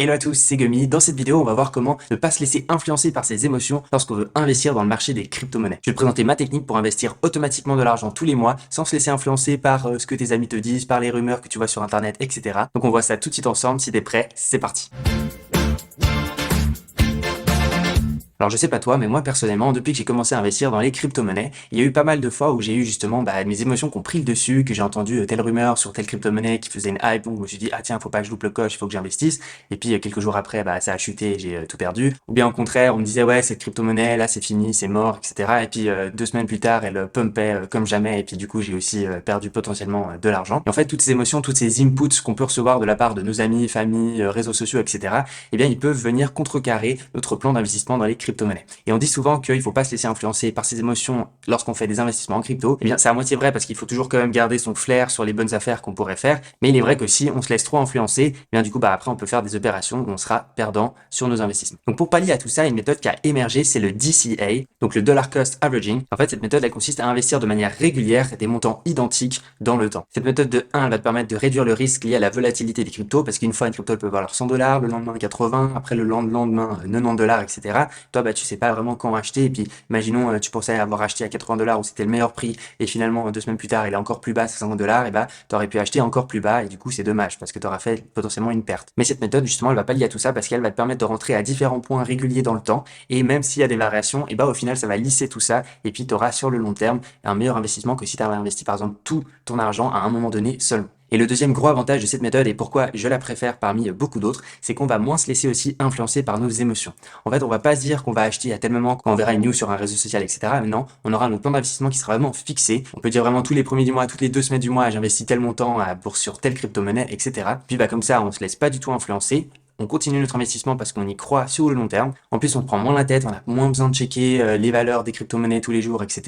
Hello à tous, c'est Gummy. Dans cette vidéo, on va voir comment ne pas se laisser influencer par ses émotions lorsqu'on veut investir dans le marché des crypto-monnaies. Je vais te présenter ma technique pour investir automatiquement de l'argent tous les mois sans se laisser influencer par ce que tes amis te disent, par les rumeurs que tu vois sur internet, etc. Donc on voit ça tout de suite ensemble. Si t'es prêt, c'est parti. Alors je sais pas toi, mais moi personnellement, depuis que j'ai commencé à investir dans les crypto-monnaies, il y a eu pas mal de fois où j'ai eu justement mes émotions qui ont pris le dessus, que j'ai entendu telle rumeur sur telle crypto-monnaie qui faisait une hype, donc je me suis dit ah tiens, faut pas que je loupe le coche, il faut que j'investisse. Et puis quelques jours après, ça a chuté, et j'ai tout perdu. Ou bien au contraire, on me disait ouais cette crypto-monnaie là c'est fini, c'est mort, etc. Et puis 2 semaines plus tard, elle pumpait comme jamais, et puis du coup j'ai aussi perdu potentiellement de l'argent. Et en fait toutes ces émotions, toutes ces inputs qu'on peut recevoir de la part de nos amis, famille, réseaux sociaux, etc. Eh bien ils peuvent venir contrecarrer notre plan d'investissement dans les crypto-monnaies. Et on dit souvent qu'il faut pas se laisser influencer par ses émotions lorsqu'on fait des investissements en crypto. Eh bien, c'est à moitié vrai parce qu'il faut toujours quand même garder son flair sur les bonnes affaires qu'on pourrait faire. Mais il est vrai que si on se laisse trop influencer, eh bien du coup, après, on peut faire des opérations où on sera perdant sur nos investissements. Donc, pour pallier à tout ça, une méthode qui a émergé, c'est le DCA, donc le Dollar Cost Averaging. En fait, cette méthode, elle consiste à investir de manière régulière des montants identiques dans le temps. Cette méthode de 1, elle va te permettre de réduire le risque lié à la volatilité des cryptos parce qu'une fois, une crypto, elle peut valoir $100, le lendemain 80, après le lendemain 90$, etc. Toi, tu sais pas vraiment quand acheter, et puis imaginons tu pensais avoir acheté à $80 où c'était le meilleur prix et finalement 2 semaines plus tard il est encore plus bas, c'est $50, et tu aurais pu acheter encore plus bas et du coup c'est dommage parce que tu auras fait potentiellement une perte. Mais cette méthode justement elle va pallier à tout ça parce qu'elle va te permettre de rentrer à différents points réguliers dans le temps, et même s'il y a des variations, et au final ça va lisser tout ça, et puis tu auras sur le long terme un meilleur investissement que si tu avais investi par exemple tout ton argent à un moment donné seulement. Et le deuxième gros avantage de cette méthode, et pourquoi je la préfère parmi beaucoup d'autres, c'est qu'on va moins se laisser aussi influencer par nos émotions. En fait, on va pas se dire qu'on va acheter à tel moment quand on verra une news sur un réseau social, etc. Mais non, on aura notre plan d'investissement qui sera vraiment fixé. On peut dire vraiment tous les premiers du mois, toutes les 2 semaines du mois, j'investis tel montant sur telle crypto-monnaie, etc. Puis comme ça, on se laisse pas du tout influencer. On continue notre investissement parce qu'on y croit sur le long terme. En plus, on prend moins la tête, on a moins besoin de checker les valeurs des crypto-monnaies tous les jours, etc.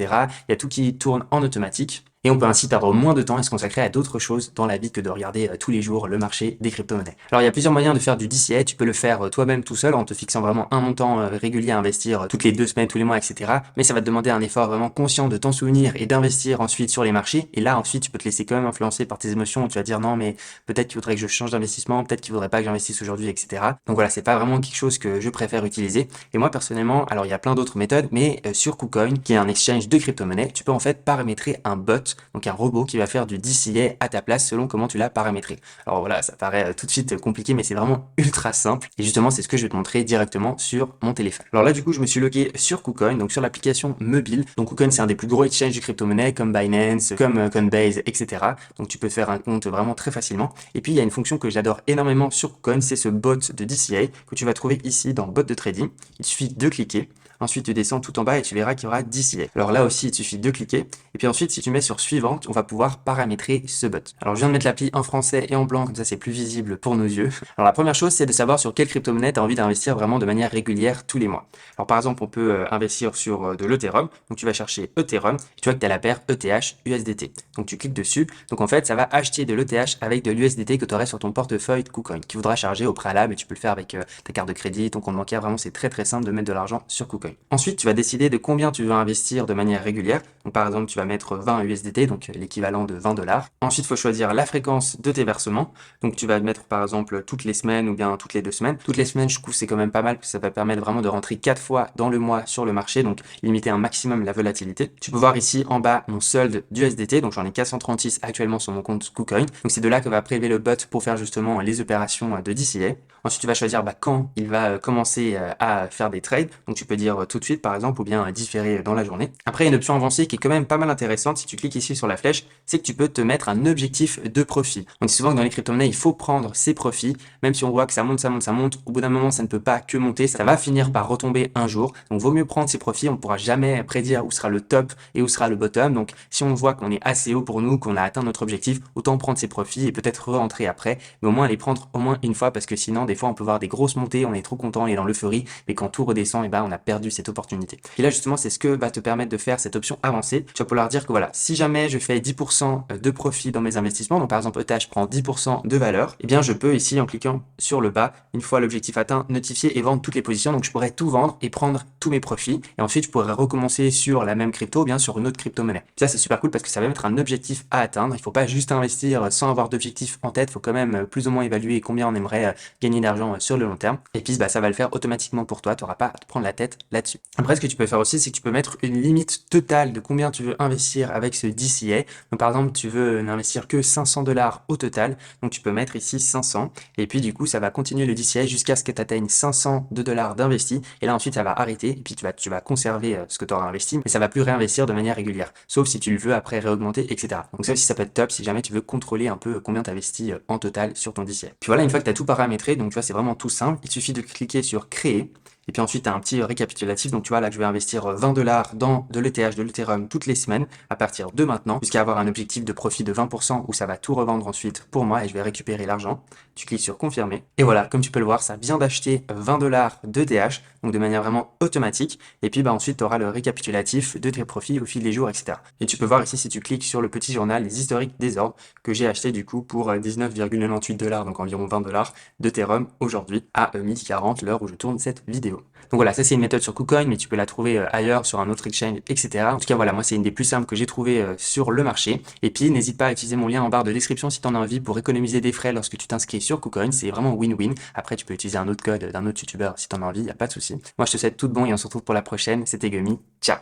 Il y a tout qui tourne en automatique. Et on peut ainsi perdre moins de temps et se consacrer à d'autres choses dans la vie que de regarder tous les jours le marché des crypto-monnaies. Alors il y a plusieurs moyens de faire du DCA, tu peux le faire toi-même tout seul en te fixant vraiment un montant régulier à investir toutes les 2 semaines, tous les mois, etc. Mais ça va te demander un effort vraiment conscient de t'en souvenir et d'investir ensuite sur les marchés. Et là ensuite tu peux te laisser quand même influencer par tes émotions où tu vas dire non mais peut-être qu'il faudrait que je change d'investissement, peut-être qu'il faudrait pas que j'investisse aujourd'hui, etc. Donc voilà, c'est pas vraiment quelque chose que je préfère utiliser. Et moi personnellement, alors il y a plein d'autres méthodes, mais sur KuCoin, qui est un exchange de crypto-monnaies, tu peux en fait paramétrer un bot, donc un robot qui va faire du DCA à ta place selon comment tu l'as paramétré. Alors voilà, ça paraît tout de suite compliqué, mais c'est vraiment ultra simple. Et justement, c'est ce que je vais te montrer directement sur mon téléphone. Alors là, du coup, je me suis logué sur KuCoin, donc sur l'application mobile. Donc KuCoin, c'est un des plus gros exchanges de crypto-monnaies comme Binance, comme Coinbase, etc. Donc tu peux faire un compte vraiment très facilement. Et puis, il y a une fonction que j'adore énormément sur KuCoin, c'est ce bot de DCA que tu vas trouver ici dans bot de trading. Il suffit de cliquer. Ensuite, tu descends tout en bas et tu verras qu'il y aura DCA. Alors là aussi, il suffit de cliquer. Et puis ensuite, si tu mets sur suivante, on va pouvoir paramétrer ce bot. Alors, je viens de mettre l'appli en français et en blanc, comme ça, c'est plus visible pour nos yeux. Alors, la première chose, c'est de savoir sur quelle crypto-monnaie tu as envie d'investir vraiment de manière régulière tous les mois. Alors, par exemple, on peut investir sur de l'Ethereum. Donc, tu vas chercher Ethereum. Et tu vois que tu as la paire ETH USDT. Donc, tu cliques dessus. Donc, en fait, ça va acheter de l'ETH avec de l'USDT que tu aurais sur ton portefeuille de KuCoin, qui voudra charger au préalable, et tu peux le faire avec ta carte de crédit, ton compte bancaire. Vraiment, c'est très très simple de mettre de l'argent sur KuCoin. Ensuite, tu vas décider de combien tu veux investir de manière régulière. Donc, par exemple, tu vas mettre 20 USDT, donc l'équivalent de $20. Ensuite, il faut choisir la fréquence de tes versements. Donc, tu vas mettre, par exemple, toutes les semaines ou bien toutes les 2 semaines. Toutes les semaines, je trouve c'est quand même pas mal parce que ça va permettre vraiment de rentrer 4 fois dans le mois sur le marché, donc limiter un maximum la volatilité. Tu peux voir ici en bas mon solde d'USDT, donc j'en ai 436 actuellement sur mon compte KuCoin. Donc, c'est de là que va prélever le bot pour faire justement les opérations de DCA. Ensuite, tu vas choisir quand il va commencer à faire des trades. Donc, tu peux dire tout de suite, par exemple, ou bien différer dans la journée. Après, il y a une option avancée qui est quand même pas mal intéressante. Si tu cliques ici sur la flèche, c'est que tu peux te mettre un objectif de profit. On dit souvent que dans les crypto-monnaies, il faut prendre ses profits, même si on voit que ça monte, ça monte, ça monte. Au bout d'un moment, ça ne peut pas que monter. Ça va finir par retomber un jour. Donc, vaut mieux prendre ses profits. On ne pourra jamais prédire où sera le top et où sera le bottom. Donc, si on voit qu'on est assez haut pour nous, qu'on a atteint notre objectif, autant prendre ses profits et peut-être re-rentrer après. Mais au moins, les prendre au moins une fois parce que sinon, des fois, on peut voir des grosses montées. On est trop content et dans l'euphorie. Mais quand tout redescend, on a perdu perdu cette opportunité. Et là, justement, c'est ce que va te permettre de faire cette option avancée. Tu vas pouvoir dire que voilà, si jamais je fais 10% de profit dans mes investissements, donc par exemple ETH prend 10% de valeur, eh bien je peux ici en cliquant sur le bas, une fois l'objectif atteint, notifier et vendre toutes les positions. Donc je pourrais tout vendre et prendre tous mes profits. Et ensuite, je pourrais recommencer sur la même crypto ou bien sur une autre crypto-monnaie. Ça, c'est super cool parce que ça va mettre un objectif à atteindre. Il faut pas juste investir sans avoir d'objectif en tête. Il faut quand même plus ou moins évaluer combien on aimerait gagner d'argent sur le long terme. Et puis, bah, ça va le faire automatiquement pour toi. Tu n'auras pas à te prendre la tête là-dessus. Après, ce que tu peux faire aussi, c'est que tu peux mettre une limite totale de combien tu veux investir avec ce DCA. Donc, par exemple, tu veux n'investir que 500$ au total. Donc, tu peux mettre ici 500. Et puis, du coup, ça va continuer le DCA jusqu'à ce que tu atteignes 500 $ d'investi. Et là, ensuite, ça va arrêter. Et puis, tu vas conserver ce que tu auras investi, mais ça va plus réinvestir de manière régulière. Sauf si tu le veux après réaugmenter, etc. Donc, ça aussi, ça peut être top si jamais tu veux contrôler un peu combien tu investis en total sur ton DCA. Puis voilà, une fois que tu as tout paramétré, donc tu vois, c'est vraiment tout simple. Il suffit de cliquer sur créer. Et puis ensuite, tu as un petit récapitulatif. Donc, tu vois, là, que je vais investir 20$ dans de l'ETH, de l'Ethereum toutes les semaines à partir de maintenant, jusqu'à avoir un objectif de profit de 20% où ça va tout revendre ensuite pour moi et je vais récupérer l'argent. Tu cliques sur confirmer. Et voilà, comme tu peux le voir, ça vient d'acheter 20$ d'ETH, donc de manière vraiment automatique. Et puis, bah, ensuite, tu auras le récapitulatif de tes profits au fil des jours, etc. Et tu peux voir ici, si tu cliques sur le petit journal, les historiques des ordres que j'ai acheté du coup pour 19,98$, donc environ 20$ d'Ethereum aujourd'hui à 12h40, l'heure où je tourne cette vidéo. Donc voilà, ça c'est une méthode sur KuCoin, mais tu peux la trouver ailleurs, sur un autre exchange, etc. En tout cas, voilà, moi c'est une des plus simples que j'ai trouvées sur le marché. Et puis, n'hésite pas à utiliser mon lien en barre de description si tu en as envie pour économiser des frais lorsque tu t'inscris sur KuCoin. C'est vraiment win-win. Après, tu peux utiliser un autre code d'un autre youtubeur si tu en as envie, il n'y a pas de souci. Moi, je te souhaite tout de bon et on se retrouve pour la prochaine. C'était Gummy. Ciao!